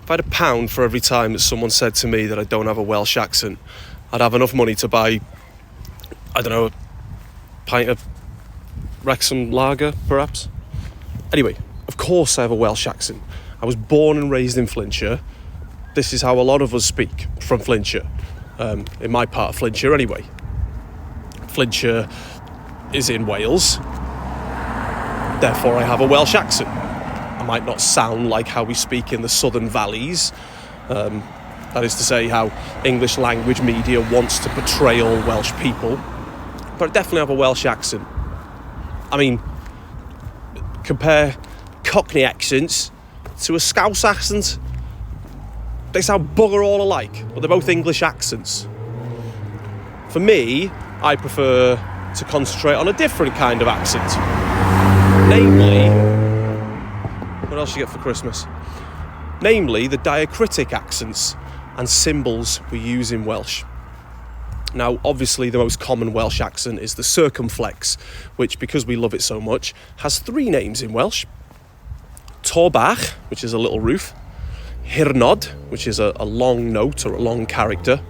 If I had £1 for every time that someone said to me that I don't have a Welsh accent, I'd have enough money to buy, I don't know, a pint of Wrexham lager, perhaps. Anyway, of course I have a Welsh accent. I was born and raised in Flintshire. This is how a lot of us speak from Flintshire. In my part of Flintshire, anyway. Flintshire is in Wales. Therefore, I have a Welsh accent. I might not sound like how we speak in the southern valleys. That is to say, how English language media wants to portray all Welsh people. But I definitely have a Welsh accent. I mean, compare Cockney accents to a Scouse accent. They sound bugger all alike, but they're both English accents. For me, I prefer to concentrate on a different kind of accent. Namely, what else you get for Christmas? Namely, the diacritic accents and symbols we use in Welsh. Now, obviously, the most common Welsh accent is the circumflex, which, because we love it so much, has 3 names in Welsh. Tor bach, which is a little roof. Hirnod, which is a long note or a long character.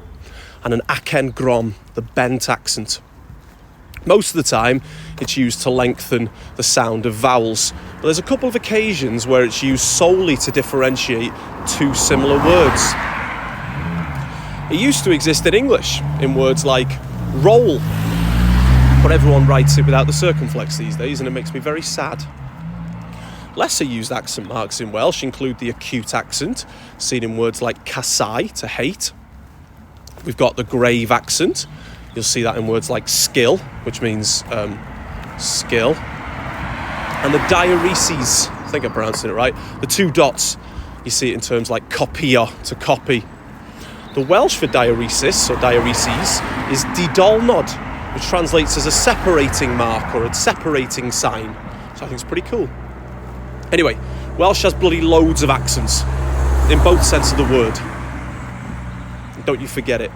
And an acen grom, the bent accent. Most of the time, it's used to lengthen the sound of vowels. But there's a couple of occasions where it's used solely to differentiate 2 similar words. It used to exist in English, in words like roll. But everyone writes it without the circumflex these days, and it makes me very sad. Lesser used accent marks in Welsh include the acute accent, seen in words like casau, to hate. We've got the grave accent. You'll see that in words like skill, which means skill. And the diareses, I think I'm pronouncing it right, the 2 dots, you see it in terms like copio, to copy. The Welsh for diaresis, or diareses, is didolnod, which translates as a separating mark or a separating sign. So I think it's pretty cool. Anyway, Welsh has bloody loads of accents, in both sense of the word. Don't you forget it.